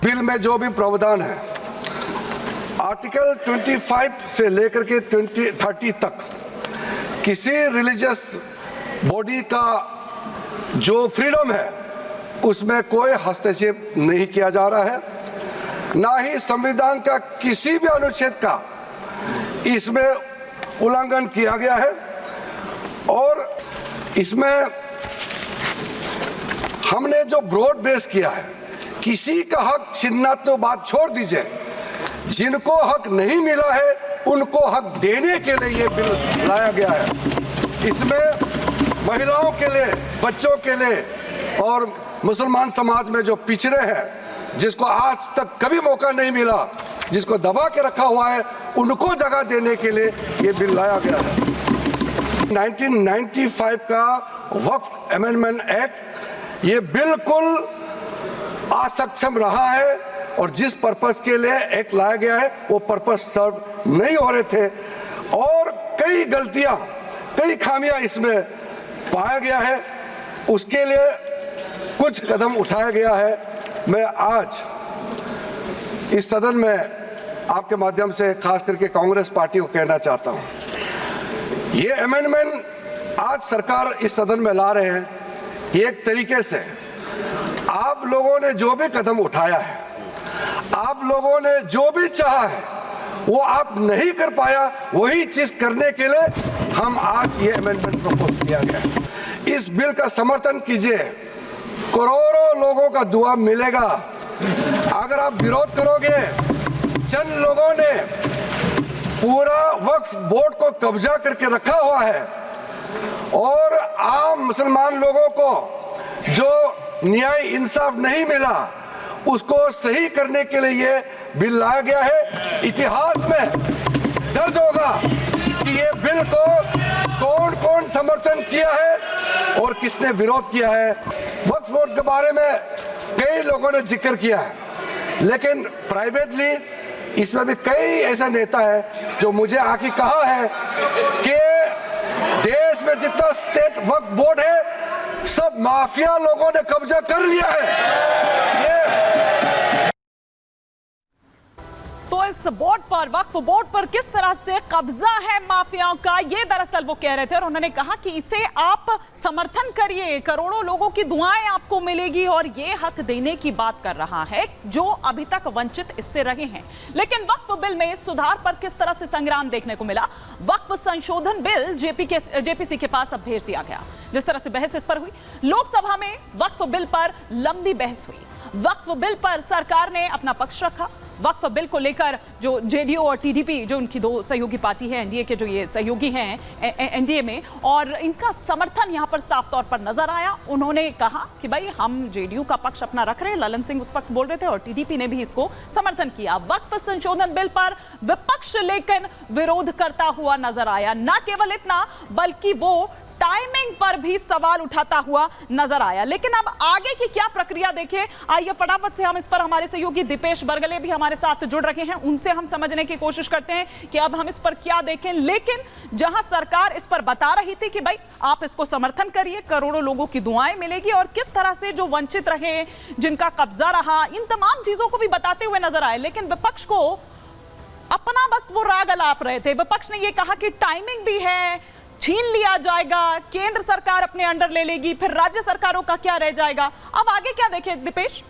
Bill में जो भी प्रावधान है, आर्टिकल 25 से लेकर के 30 तक किसी रिलीजियस बॉडी का जो फ्रीडम है उसमें कोई हस्तक्षेप नहीं किया जा रहा है, ना ही संविधान का किसी भी अनुच्छेद का इसमें उल्लंघन किया गया है। और इसमें हमने जो ब्रॉड बेस किया है, किसी का हक छीनना तो बात छोड़ दीजिए, जिनको हक नहीं मिला है उनको हक देने के लिए ये बिल लाया गया है। इसमें महिलाओं के लिए, बच्चों के लिए और मुसलमान समाज में जो पिछड़े हैं, जिसको आज तक कभी मौका नहीं मिला, जिसको दबा के रखा हुआ है, उनको जगह देने के लिए ये बिल लाया गया है। 1995 का वक्फ अमेंडमेंट एक्ट ये बिल्कुल असक्षम रहा है और जिस पर्पस के लिए एक्ट लाया गया है वो पर्पस सर्व नहीं हो रहे थे और कई गलतियां, कई खामियां इसमें पाया गया है। उसके लिए कुछ कदम उठाया गया है। मैं आज इस सदन में आपके माध्यम से खास करके कांग्रेस पार्टी को कहना चाहता हूं, ये अमेंडमेंट आज सरकार इस सदन में ला रहे हैं, ये एक तरीके से आप लोगों ने जो भी कदम उठाया है, आप लोगों ने जो भी चाहा है वो आप नहीं कर पाया, वही चीज करने के लिए हम आज ये अमेंडमेंट प्रपोज किया गया है। इस बिल का समर्थन कीजिए, करोड़ों लोगों का दुआ मिलेगा। अगर आप विरोध करोगे, चंद लोगों ने पूरा वक्फ बोर्ड को कब्जा करके रखा हुआ है और आम मुसलमान लोगों को जो न्याय इंसाफ नहीं मिला उसको सही करने के लिए ये बिल लाया गया है। इतिहास में दर्ज होगा कि ये बिल को कौन कौन समर्थन किया है और किसने विरोध किया है। वक्फ बोर्ड के बारे में कई लोगों ने जिक्र किया है, लेकिन प्राइवेटली इसमें भी कई ऐसा नेता है जो मुझे आके कहा है कि देश में जितना स्टेट वक्फ बोर्ड है सब माफिया लोगों ने कब्जा कर लिया है। ये तो इस बोर्ड पर, वक्फ बोर्ड पर किस तरह से कब्जा है माफियाओं का, ये दरअसल वो कह रहे थे और उन्होंने कहा कि इसे आप समर्थन करिए, करोड़ों लोगों की दुआएं आपको मिलेगी और ये हक देने की बात कर रहा है जो अभी तक वंचित इससे रहे हैं। लेकिन वक्फ बिल में सुधार पर किस तरह से संग्राम देखने को मिला। वक्फ संशोधन बिल जेपीसी के पास अब भेज दिया गया। जिस तरह से बहस इस पर हुई, लोकसभा में वक्फ बिल पर लंबी बहस हुई। वक्फ बिल पर सरकार ने अपना पक्ष रखा। वक्फ बिल को लेकर जो जेडीयू और टीडीपी, जो उनकी दो सहयोगी पार्टी है, एनडीए के जो ये सहयोगी हैं एनडीए में, और इनका समर्थन यहां पर साफ तौर पर नजर आया। उन्होंने कहा कि भाई हम जेडीयू का पक्ष अपना रख रहे हैं, ललन सिंह उस वक्त बोल रहे थे, और टीडीपी ने भी इसको समर्थन किया। वक्फ संशोधन बिल पर विपक्ष लेकिन विरोध करता हुआ नजर आया। न केवल इतना बल्कि वो टाइमिंग पर भी सवाल उठाता हुआ नजर आया। लेकिन अब आगे की क्या प्रक्रिया देखें, आइए फटाफट से हम इस पर, हमारे सहयोगी दीपेश बरगले भी हमारे साथ जुड़ रहे हैं, उनसे हम समझने की कोशिश करते हैं कि अब हम इस पर क्या देखें। लेकिन जहां सरकार इस पर बता रही थी कि भाई आप इसको समर्थन करिए, करोड़ों लोगों की दुआएं मिलेगी, और किस तरह से जो वंचित रहे, जिनका कब्जा रहा, इन तमाम चीजों को भी बताते हुए नजर आए। लेकिन विपक्ष को अपना बस वो राग अलाप रहे थे। विपक्ष ने यह कहा कि टाइमिंग भी है, छीन लिया जाएगा, केंद्र सरकार अपने अंडर ले लेगी, फिर राज्य सरकारों का क्या रह जाएगा। अब आगे क्या देखें दीपेश?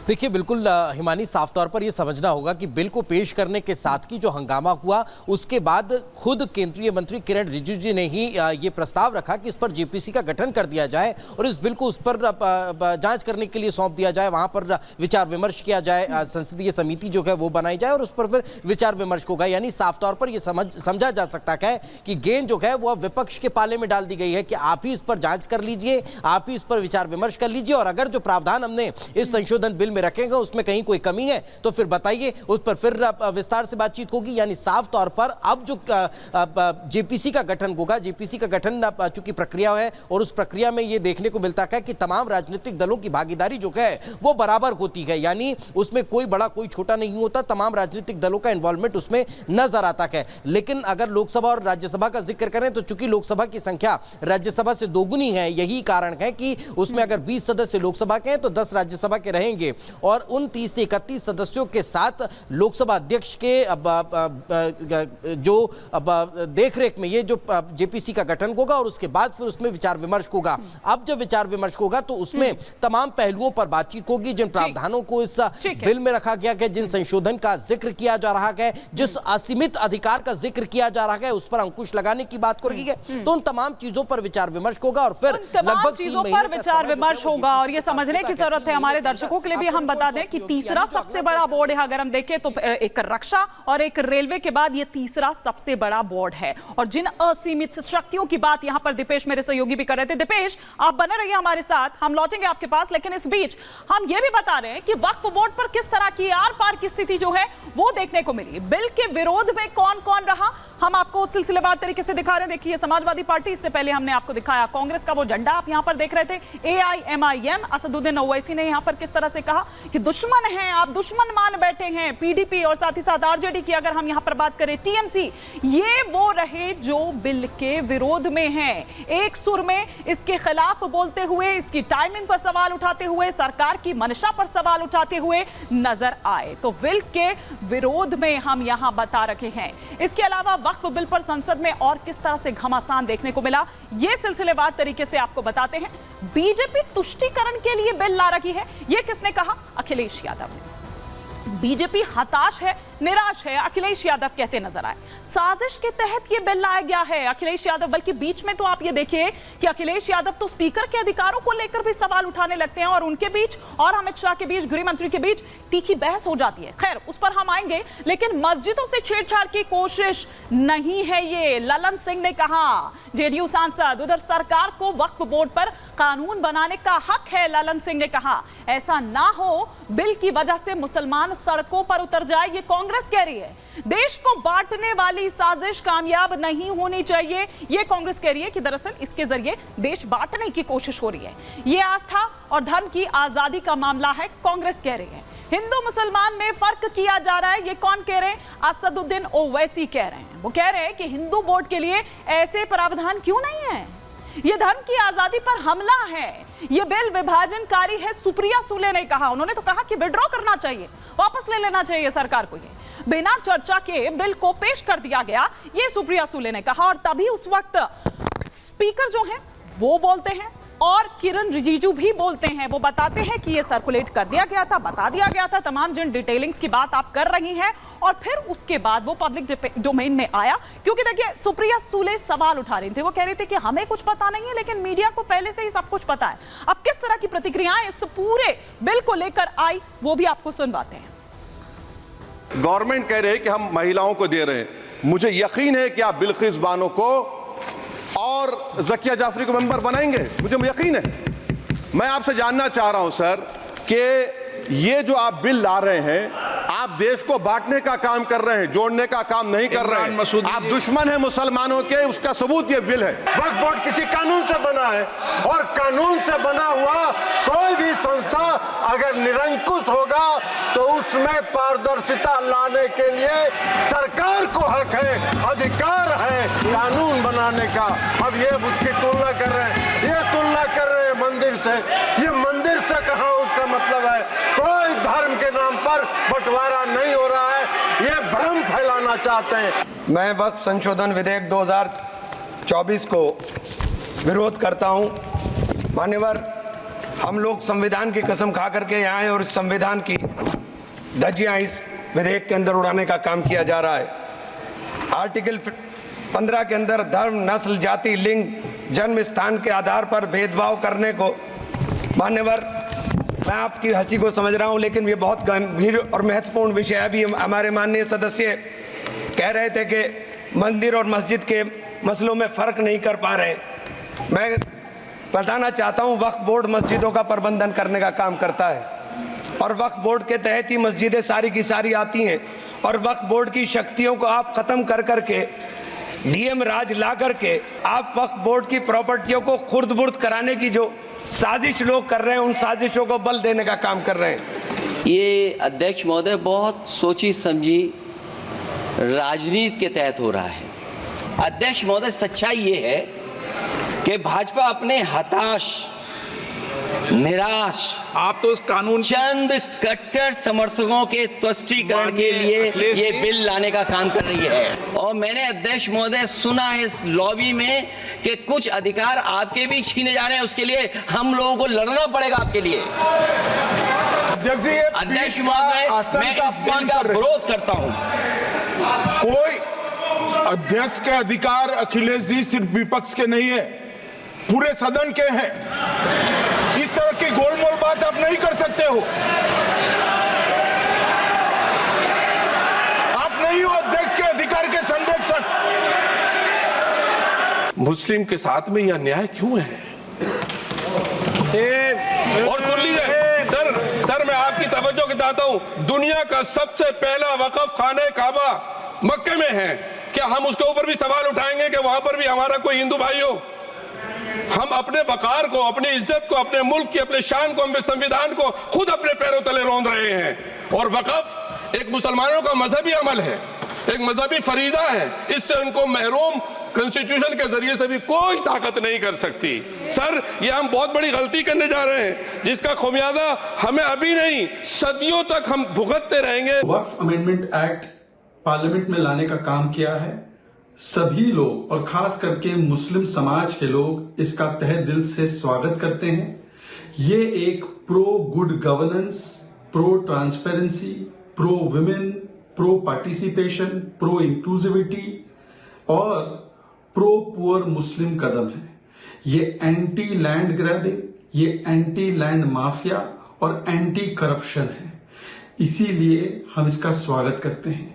देखिए बिल्कुल हिमानी, साफ तौर पर यह समझना होगा कि बिल को पेश करने के साथ की जो हंगामा हुआ, उसके बाद खुद केंद्रीय मंत्री किरण रिजिजू ने ही ये प्रस्ताव रखा कि इस पर जेपीसी का गठन कर दिया जाए और इस बिल को उस पर जांच करने के लिए सौंप दिया जाए, वहां पर विचार विमर्श किया जाए, संसदीय समिति जो है वो बनाई जाए और उस पर फिर विचार विमर्श होगा। यानी साफ तौर पर यह समझा जा सकता है कि गेंद जो है वो विपक्ष के पाले में डाल दी गई है कि आप ही इस पर जांच कर लीजिए, आप ही इस पर विचार विमर्श कर लीजिए, और अगर जो प्रावधान हमने इस संशोधन बिल बिल में रखेंगे उसमें कहीं कोई कमी है तो फिर बताइए, उस पर फिर विस्तार से बातचीत होगी। यानी साफ तौर पर अब जो जेपीसी का गठन होगा, जेपीसी का गठन चूंकि प्रक्रिया है और उस प्रक्रिया में यह देखने को मिलता है कि तमाम राजनीतिक दलों की भागीदारी जो है वो बराबर होती है, यानी उसमें कोई बड़ा कोई छोटा नहीं होता, तमाम राजनीतिक दलों का इन्वॉल्वमेंट उसमें नजर आता है। लेकिन अगर लोकसभा और राज्यसभा का जिक्र करें तो चूंकि लोकसभा की संख्या राज्यसभा से दोगुनी है, यही कारण है कि उसमें अगर 20 सदस्य लोकसभा के हैं तो 10 राज्यसभा के रहेंगे और उन 30 से 31 सदस्यों के साथ लोकसभा अध्यक्ष के जो देखरेख में ये जो जेपीसी का गठन होगा और उसके बाद फिर उसमें विचार विमर्श होगा। अब जब विचार विमर्श होगा तो उसमें तमाम पहलुओं पर बातचीत होगी, जिन प्रावधानों को इस बिल में रखा गया है, जिन संशोधन का जिक्र किया जा रहा है, जिस असीमित अधिकार का जिक्र किया जा रहा है, उस पर अंकुश लगाने की बात करेगी तो उन तमाम चीजों पर विचार विमर्श होगा और फिर लगभग चीजों पर विचार विमर्श होगा। और ये समझने की जरूरत है हमारे दर्शकों के लिए भी, हम बता दें कि तीसरा सबसे बड़ा बोर्ड है, अगर हम देखें तो एक रक्षा और एक रेलवे के बाद ये तीसरा सबसे बड़ा बोर्ड है। और जिन असीमित शक्तियों की बात यहां पर दीपेश मेरे सहयोगी भी कर रहे थे, दीपेश आप बने रहिए हमारे साथ, हम लौटेंगे आपके पास, लेकिन इस बीच हम ये भी बता रहे हैं कि वक्फ बोर्ड पर किस तरह की आर पार की स्थिति जो है वो देखने को मिली। बिल के विरोध में कौन कौन रहा हम आपको सिलसिलेवार तरीके से दिखा रहे हैं। देखिए समाजवादी पार्टी, इससे पहले हमने आपको दिखाया कांग्रेस का वो झंडा आप यहां पर देख रहे थे, AIMIM असदुद्दीन ओवैसी ने यहां पर किस तरह से कहा कि दुश्मन हैं, आप दुश्मन मान बैठे हैं। PDP और साथ ही साथ RJD की अगर हम यहां पर बात करें, TMC, ये वो रहे जो बिल के विरोध में हैं, एक सुर में इसके खिलाफ बोलते हुए, इसकी टाइमिंग पर सवाल उठाते हुए, सरकार की मंशा पर सवाल उठाते हुए नजर आए। तो बिल के विरोध में हम यहां बता रखे हैं। इसके अलावा वक्फ बिल पर संसद में और किस तरह से घमासान देखने को मिला, यह सिलसिलेवार तरीके से आपको बताते हैं। बीजेपी तुष्टीकरण के लिए बिल ला रही है, यह किसने कहा? अखिलेश यादव ने। बीजेपी हताश है, निराश है, अखिलेश यादव कहते नजर आए। साजिश के तहत यह बिल लाया गया है, अखिलेश यादव, बल्कि बीच में तो आप ये देखिए कि अखिलेश यादव तो स्पीकर के अधिकारों को लेकर भी सवाल उठाने लगते हैं और उनके बीच और अमित शाह के बीच, गृह मंत्री के बीच तीखी बहस हो जाती है। खैर उस पर हम आएंगे, लेकिन मस्जिदों से छेड़छाड़ की कोशिश नहीं है ये, ललन सिंह ने कहा, जेडीयू सांसद। उधर सरकार को वक्फ बोर्ड पर कानून बनाने का हक है, ललन सिंह ने कहा। ऐसा ना हो बिल की वजह से मुसलमान सड़कों पर उतर जाए, ये कांग्रेस कह रही है। देश को बांटने वाली साजिश कामयाब नहीं होनी चाहिए, ये कांग्रेस कह रही है कि दरअसल इसके जरिए देश बांटने की कोशिश हो रही है। ये आस्था और धर्म की आजादी का मामला है, कांग्रेस कह रही है। हिंदू मुसलमान में फर्क किया जा रहा है, ये कौन कह रहे हैं? असदुद्दीन ओवैसी कह रहे हैं। वो कह रहे हैं कि हिंदू बोर्ड के लिए ऐसे प्रावधान क्यों नहीं है, ये धर्म की आजादी पर हमला है, ये बिल विभाजनकारी है। सुप्रिया सुले ने कहा, उन्होंने तो कहा कि विड्रॉ करना चाहिए, वापस ले लेना चाहिए सरकार को, ये बिना चर्चा के बिल को पेश कर दिया गया, ये सुप्रिया सुले ने कहा। और तभी उस वक्त स्पीकर जो हैं वो बोलते हैं और किरण रिजिजू भी बोलते हैं, वो बताते हैं कि ये सर्कुलेट कर दिया गया था, बता दिया गया था, तमाम जिन डिटेलिंग्स की बात आप कर रही हैं, और फिर उसके बाद वो पब्लिक डोमेन में आया। क्योंकि देखिए सुप्रिया सुले सवाल उठा रही थी, वो कह रही थी कि हमें कुछ पता नहीं है, लेकिन मीडिया को पहले से ही सब कुछ पता है। अब किस तरह की प्रतिक्रियाएं इस पूरे बिल को लेकर आई, वो भी आपको सुनवाते हैं। गवर्नमेंट कह रहे हैं कि हम महिलाओं को दे रहे हैं, मुझे यकीन है कि आप बिल्किस बानो को और ज़किया जाफरी को मेंबर बनाएंगे, मुझे यकीन है। मैं आपसे जानना चाह रहा हूं सर कि ये जो आप बिल ला रहे हैं, आप देश को बांटने का काम कर रहे हैं, जोड़ने का काम नहीं कर रहे हैं। आप दुश्मन हैं मुसलमानों के, उसका सबूत ये बिल है। वक्फ बोर्ड किसी कानून से बना है और कानून से बना हुआ कोई भी संस्था अगर निरंकुश होगा तो उसमें पारदर्शिता लाने के लिए सरकार को हक है, अधिकार है कानून बनाने का। अब ये उसकी तुलना कर रहे हैं, ये तुलना कर रहे हैं मंदिर से, ये मंदिर से कहां उसका मतलब है? कोई धर्म के नाम पर बंटवारा नहीं हो रहा है, ये भ्रम फैलाना चाहते हैं। मैं वक्फ संशोधन विधेयक 2024 को विरोध करता हूं। मान्यवर, हम लोग संविधान की कसम खा करके यहाँ आए और इस संविधान की धज्जियां इस विधेयक के अंदर उड़ाने का काम किया जा रहा है। आर्टिकल 15 के अंदर धर्म, नस्ल, जाति, लिंग, जन्म स्थान के आधार पर भेदभाव करने को, मान्यवर मैं आपकी हंसी को समझ रहा हूं, लेकिन ये बहुत गंभीर और महत्वपूर्ण विषय है। अभी हमारे माननीय सदस्य कह रहे थे कि मंदिर और मस्जिद के मसलों में फर्क नहीं कर पा रहे। मैं बताना चाहता हूं, वक्फ बोर्ड मस्जिदों का प्रबंधन करने का काम करता है। और वक्फ बोर्ड के तहत ही मस्जिदें सारी की सारी आती हैं, और वक्फ बोर्ड की शक्तियों को आप खत्म कर करके डीएम राज ला करके आप वक्फ बोर्ड की प्रॉपर्टियों को खुर्द बुर्द कराने की जो साजिश लोग कर रहे हैं, उन साजिशों को बल देने का काम कर रहे हैं। ये अध्यक्ष महोदय बहुत सोची समझी राजनीति के तहत हो रहा है। अध्यक्ष महोदय, सच्चाई ये है कि भाजपा अपने हताश, निराश, आप तो उस कानून चंद कट्टर समर्थकों के तुष्टीकरण के लिए ये बिल लाने का काम कर रही है। और मैंने अध्यक्ष महोदय सुना है इस लॉबी में कि कुछ अधिकार आपके भी छीने जा रहे हैं, उसके लिए हम लोगों को लड़ना पड़ेगा आपके लिए। अध्यक्ष महोदय, मैं इस बिल का विरोध करता हूं। कोई अध्यक्ष के अधिकार अखिलेश जी सिर्फ विपक्ष के नहीं है, पूरे सदन के हैं। इस तरह की गोलमोल बात आप नहीं कर सकते हो। आप नहीं हो अध्यक्ष के अधिकार के संरक्षक। मुस्लिम के साथ में यह अन्याय क्यों है? और सुन लीजिए सर मैं आपकी तवज्जो के चाहता हूं, दुनिया का सबसे पहला वक़फ़ खाने काबा मक्के में है। क्या हम उसके ऊपर भी सवाल उठाएंगे कि वहां पर भी हमारा कोई हिंदू भाई हो? हम अपने वकार को, अपनी इज्जत को, अपने मुल्क की, अपने शान को, अपने संविधान को खुद अपने पैरों तले रौंद रहे हैं। और वक़फ़ एक मुसलमानों का मजहबी अमल है, एक मजहबी फरीजा है। इससे उनको महरूम कॉन्स्टिट्यूशन के जरिए से भी कोई ताकत नहीं कर सकती। सर, ये हम बहुत बड़ी गलती करने जा रहे हैं, जिसका खुमियाजा हमें अभी नहीं सदियों तक हम भुगतते रहेंगे। वक्फ अमेंडमेंट एक्ट पार्लियामेंट में लाने का काम किया है। सभी लोग और खास करके मुस्लिम समाज के लोग इसका तहे दिल से स्वागत करते हैं। ये एक pro good governance, pro transparency, pro women, pro participation, pro inclusivity और प्रो पुअर मुस्लिम कदम है। ये एंटी लैंड ग्रैबिंग, ये एंटी लैंड माफिया और एंटी करप्शन है। इसीलिए हम इसका स्वागत करते हैं।